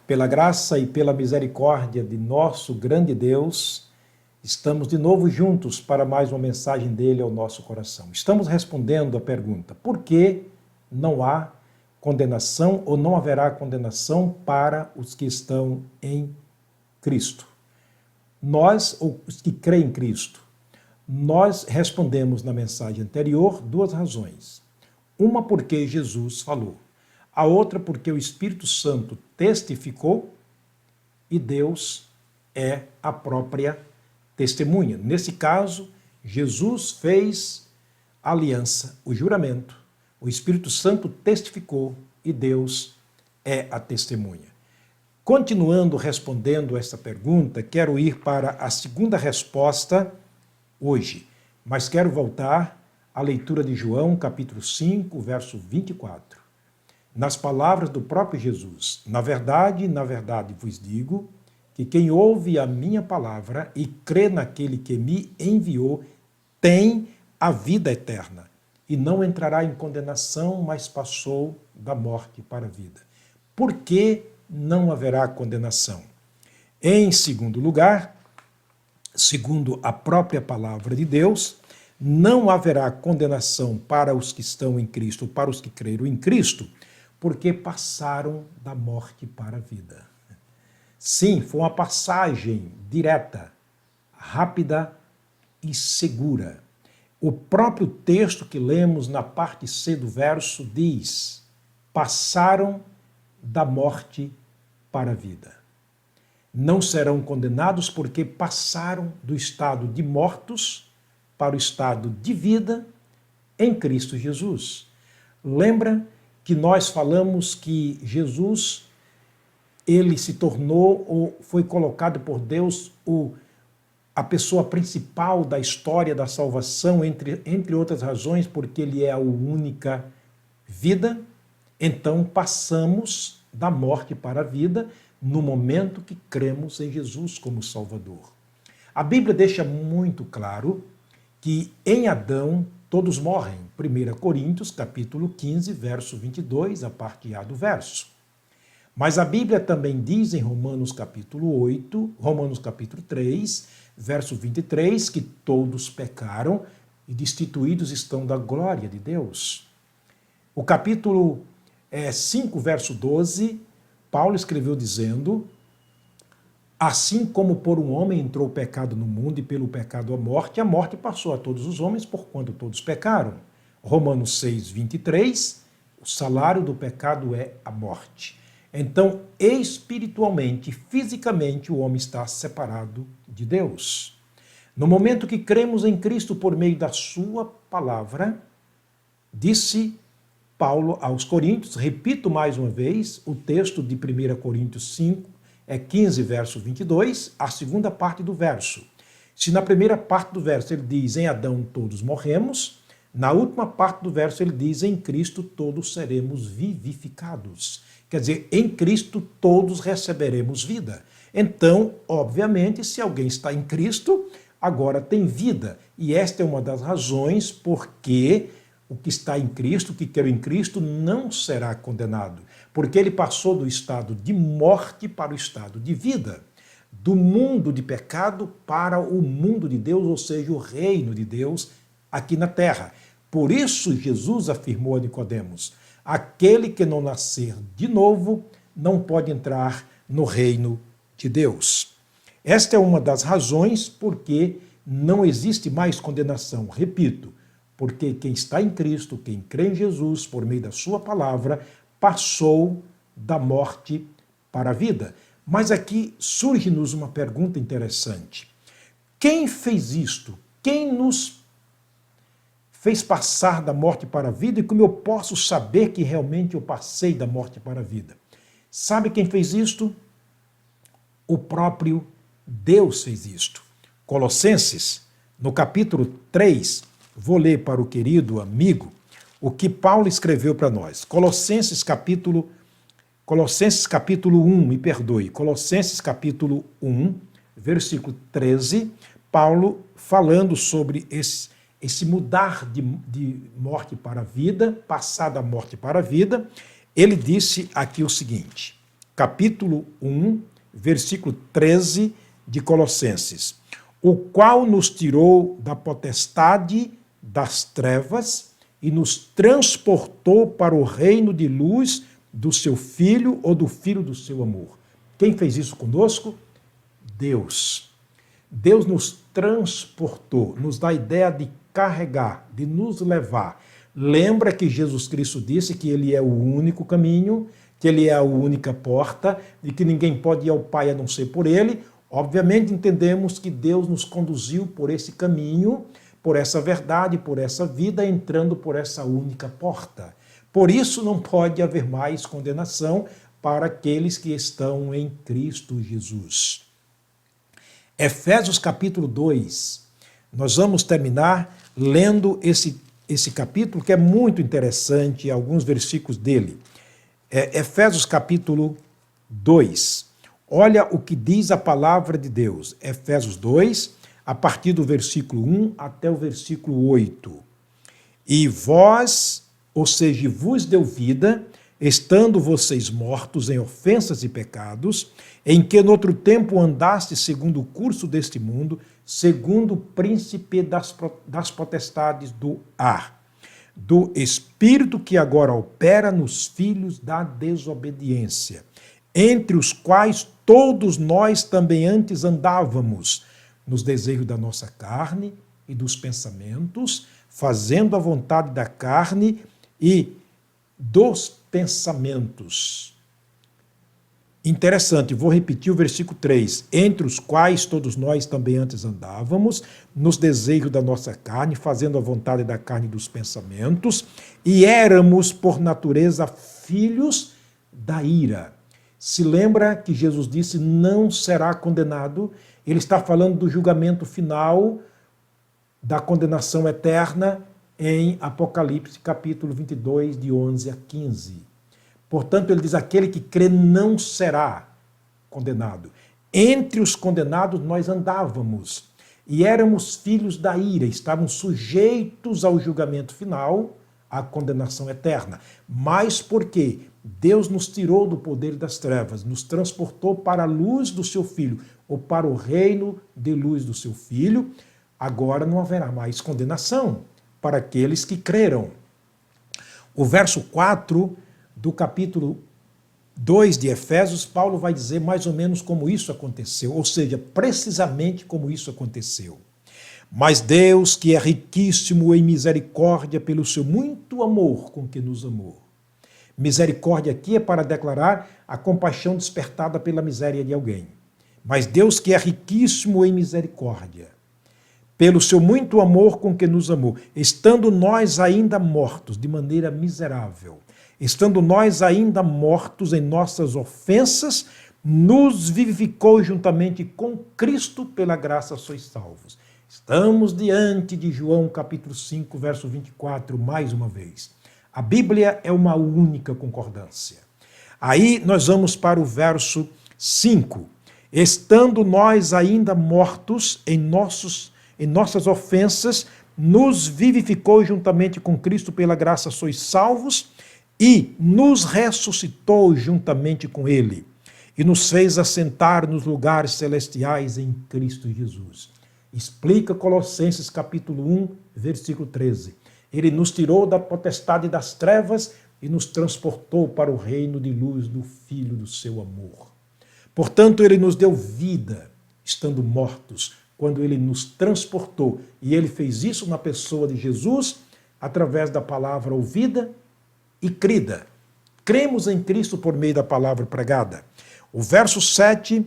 Pela graça e pela misericórdia de nosso grande Deus, estamos de novo juntos para mais uma mensagem dele ao nosso coração. Estamos respondendo a pergunta: por que não há condenação ou não haverá condenação para os que estão em Cristo? Nós, ou os que creem em Cristo, nós respondemos na mensagem anterior duas razões. Uma porque Jesus falou, a outra porque o Espírito Santo testificou e Deus é a própria testemunha. Nesse caso, Jesus fez a aliança, o juramento, o Espírito Santo testificou e Deus é a testemunha. Continuando respondendo esta pergunta, quero ir para a segunda resposta hoje, mas quero voltar à leitura de João, capítulo 5, verso 24. Nas palavras do próprio Jesus: na verdade vos digo, que quem ouve a minha palavra e crê naquele que me enviou, tem a vida eterna, e não entrará em condenação, mas passou da morte para a vida. Por que não haverá condenação? Em segundo lugar, segundo a própria palavra de Deus, não haverá condenação para os que estão em Cristo, para os que creram em Cristo, porque passaram da morte para a vida. Sim, foi uma passagem direta, rápida e segura. O próprio texto que lemos na parte C do verso diz: passaram da morte para a vida. Não serão condenados porque passaram do estado de mortos para o estado de vida em Cristo Jesus. Lembra que nós falamos que Jesus, ele se tornou ou foi colocado por Deus a pessoa principal da história da salvação, entre outras razões, porque ele é a única vida. Então passamos da morte para a vida no momento que cremos em Jesus como Salvador. A Bíblia deixa muito claro que em Adão todos morrem. 1 Coríntios, capítulo 15, verso 22, a parte A do verso. Mas a Bíblia também diz em Romanos capítulo 3, verso 23, que todos pecaram e destituídos estão da glória de Deus. O capítulo 5, verso 12, Paulo escreveu dizendo: assim como por um homem entrou o pecado no mundo e pelo pecado a morte passou a todos os homens, porquanto todos pecaram. Romanos 6, 23, o salário do pecado é a morte. Então, espiritualmente, fisicamente, o homem está separado de Deus. No momento que cremos em Cristo por meio da sua palavra, disse Paulo aos Coríntios, repito mais uma vez, o texto de 1 Coríntios 5, 15, verso 22, a segunda parte do verso. Se na primeira parte do verso ele diz, em Adão todos morremos, na última parte do verso ele diz, em Cristo todos seremos vivificados. Quer dizer, em Cristo todos receberemos vida. Então, obviamente, se alguém está em Cristo, agora tem vida. E esta é uma das razões porque o que está em Cristo, que crê em Cristo, não será condenado. Porque ele passou do estado de morte para o estado de vida. Do mundo de pecado para o mundo de Deus, ou seja, o reino de Deus aqui na terra. Por isso Jesus afirmou a Nicodemos: aquele que não nascer de novo não pode entrar no reino de Deus. Esta é uma das razões porque não existe mais condenação. Repito, porque quem está em Cristo, quem crê em Jesus, por meio da sua palavra, passou da morte para a vida. Mas aqui surge-nos uma pergunta interessante. Quem fez isto? Quem nos fez passar da morte para a vida e como eu posso saber que realmente eu passei da morte para a vida? Sabe quem fez isto? O próprio Deus fez isto. Colossenses, no capítulo 3, vou ler para o querido amigo o que Paulo escreveu para nós. Colossenses capítulo 1, me perdoe. Colossenses capítulo 1, versículo 13, Paulo falando sobre esse mudar de morte para a vida, passar da morte para a vida, ele disse aqui o seguinte: capítulo 1, versículo 13 de Colossenses. O qual nos tirou da potestade das trevas e nos transportou para o reino de luz do seu Filho ou do Filho do seu amor. Quem fez isso conosco? Deus. Deus nos transportou, nos dá a ideia de carregar, de nos levar. Lembra que Jesus Cristo disse que Ele é o único caminho, que Ele é a única porta e que ninguém pode ir ao Pai a não ser por Ele. Obviamente entendemos que Deus nos conduziu por esse caminho, por essa verdade, por essa vida, entrando por essa única porta. Por isso não pode haver mais condenação para aqueles que estão em Cristo Jesus. Efésios capítulo 2. Nós vamos terminar lendo esse capítulo, que é muito interessante, alguns versículos dele. Efésios capítulo 2. Olha o que diz a palavra de Deus. Efésios 2, a partir do versículo 1 até o versículo 8. E vós, ou seja, vos deu vida, estando vocês mortos em ofensas e pecados, em que no outro tempo andastes segundo o curso deste mundo, segundo o príncipe das potestades do ar, do espírito que agora opera nos filhos da desobediência, entre os quais todos nós também antes andávamos, nos desejos da nossa carne e dos pensamentos, fazendo a vontade da carne e dos pensamentos. Interessante, vou repetir o versículo 3. Entre os quais todos nós também antes andávamos, nos desejos da nossa carne, fazendo a vontade da carne e dos pensamentos, e éramos, por natureza, filhos da ira. Se lembra que Jesus disse, não será condenado? Ele está falando do julgamento final, da condenação eterna, em Apocalipse, capítulo 22, de 11 a 15. Portanto, ele diz, aquele que crê não será condenado. Entre os condenados nós andávamos, e éramos filhos da ira, estávamos sujeitos ao julgamento final, à condenação eterna. Mas por quê? Deus nos tirou do poder das trevas, nos transportou para a luz do seu Filho, ou para o reino de luz do seu Filho. Agora não haverá mais condenação para aqueles que creram. O verso 4 do capítulo 2 de Efésios, Paulo vai dizer mais ou menos como isso aconteceu, ou seja, precisamente como isso aconteceu. Mas Deus, que é riquíssimo em misericórdia pelo seu muito amor com que nos amou. Misericórdia aqui é para declarar a compaixão despertada pela miséria de alguém. Mas Deus, que é riquíssimo em misericórdia, pelo seu muito amor com que nos amou, estando nós ainda mortos de maneira miserável, estando nós ainda mortos em nossas ofensas, nos vivificou juntamente com Cristo, pela graça sois salvos. Estamos diante de João capítulo 5, verso 24, mais uma vez. A Bíblia é uma única concordância. Aí nós vamos para o verso 5. Estando nós ainda mortos em nossas ofensas, nos vivificou juntamente com Cristo, pela graça sois salvos, e nos ressuscitou juntamente com Ele, e nos fez assentar nos lugares celestiais em Cristo Jesus. Explica Colossenses capítulo 1, versículo 13. Ele nos tirou da potestade das trevas e nos transportou para o reino de luz do Filho do seu amor. Portanto, ele nos deu vida, estando mortos, quando ele nos transportou. E ele fez isso na pessoa de Jesus, através da palavra ouvida e crida. Cremos em Cristo por meio da palavra pregada. O verso 7,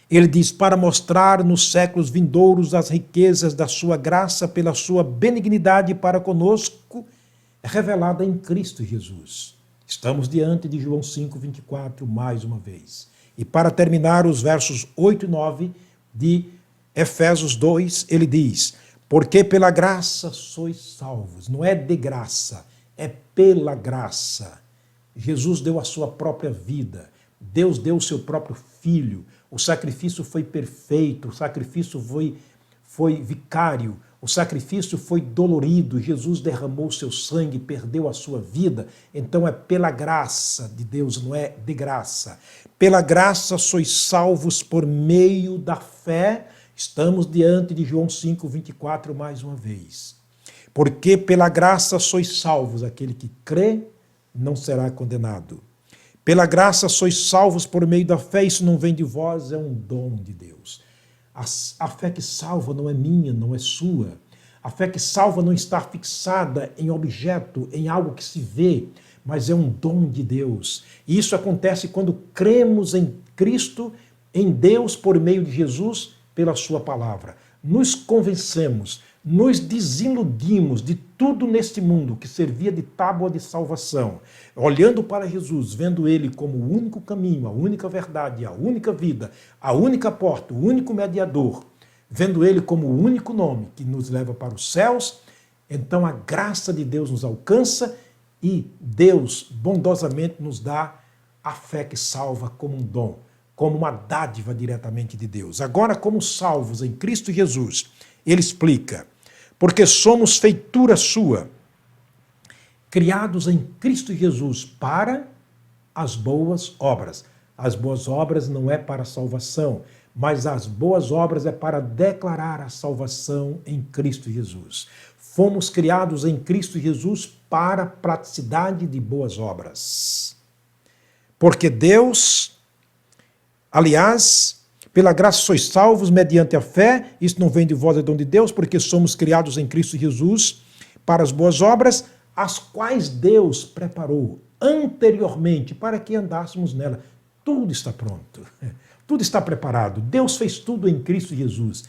ele diz, para mostrar nos séculos vindouros as riquezas da sua graça pela sua benignidade para conosco, revelada em Cristo Jesus. Estamos diante de João 5, 24, mais uma vez. E para terminar, os versos 8 e 9 de Efésios 2, ele diz, porque pela graça sois salvos. Não é de graça, é pela graça. Jesus deu a sua própria vida. Deus deu o seu próprio Filho. O sacrifício foi perfeito, o sacrifício foi vicário, O sacrifício foi dolorido, Jesus derramou seu sangue, perdeu a sua vida, então é pela graça de Deus, não é de graça. Pela graça sois salvos por meio da fé. Estamos diante de João 5:24 mais uma vez. Porque pela graça sois salvos, aquele que crê não será condenado. Pela graça sois salvos por meio da fé, isso não vem de vós, é um dom de Deus. A fé que salva não é minha, não é sua. A fé que salva não está fixada em objeto, em algo que se vê, mas é um dom de Deus. E isso acontece quando cremos em Cristo, em Deus, por meio de Jesus, pela sua palavra. Nos convencemos, nos desiludimos de tudo neste mundo que servia de tábua de salvação, olhando para Jesus, vendo Ele como o único caminho, a única verdade, a única vida, a única porta, o único mediador, vendo Ele como o único nome que nos leva para os céus, então a graça de Deus nos alcança e Deus bondosamente nos dá a fé que salva como um dom, como uma dádiva diretamente de Deus. Agora, como salvos em Cristo Jesus, ele explica: porque somos feitura sua, criados em Cristo Jesus para as boas obras. As boas obras não é para a salvação, mas as boas obras é para declarar a salvação em Cristo Jesus. Fomos criados em Cristo Jesus para a praticidade de boas obras. Porque Deus, aliás, pela graça sois salvos mediante a fé, isso não vem de vós, é dom de Deus, porque somos criados em Cristo Jesus para as boas obras, as quais Deus preparou anteriormente para que andássemos nela. Tudo está pronto, tudo está preparado. Deus fez tudo em Cristo Jesus.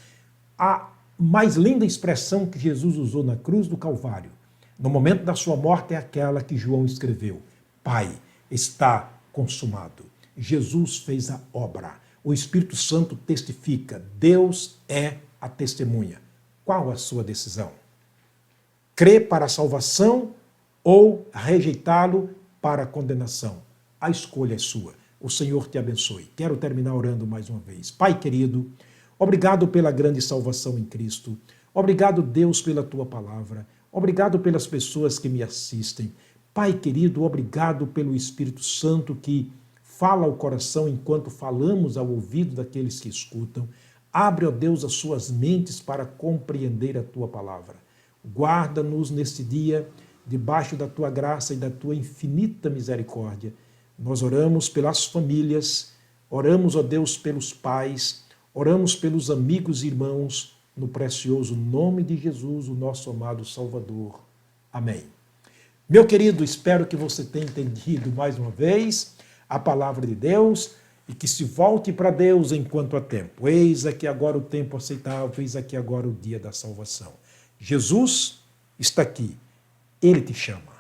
A mais linda expressão que Jesus usou na cruz do Calvário, no momento da sua morte, é aquela que João escreveu: Pai, está consumado. Jesus fez a obra. O Espírito Santo testifica. Deus é a testemunha. Qual a sua decisão? Crer para a salvação ou rejeitá-lo para a condenação? A escolha é sua. O Senhor te abençoe. Quero terminar orando mais uma vez. Pai querido, obrigado pela grande salvação em Cristo. Obrigado, Deus, pela tua palavra. Obrigado pelas pessoas que me assistem. Pai querido, obrigado pelo Espírito Santo que fala ao coração enquanto falamos ao ouvido daqueles que escutam. Abre, ó Deus, as suas mentes para compreender a tua palavra. Guarda-nos neste dia, debaixo da tua graça e da tua infinita misericórdia. Nós oramos pelas famílias, oramos, ó Deus, pelos pais, oramos pelos amigos e irmãos, no precioso nome de Jesus, o nosso amado Salvador. Amém. Meu querido, espero que você tenha entendido mais uma vez a palavra de Deus e que se volte para Deus enquanto há tempo. Eis aqui agora o tempo aceitável, eis aqui agora o dia da salvação. Jesus está aqui, Ele te chama.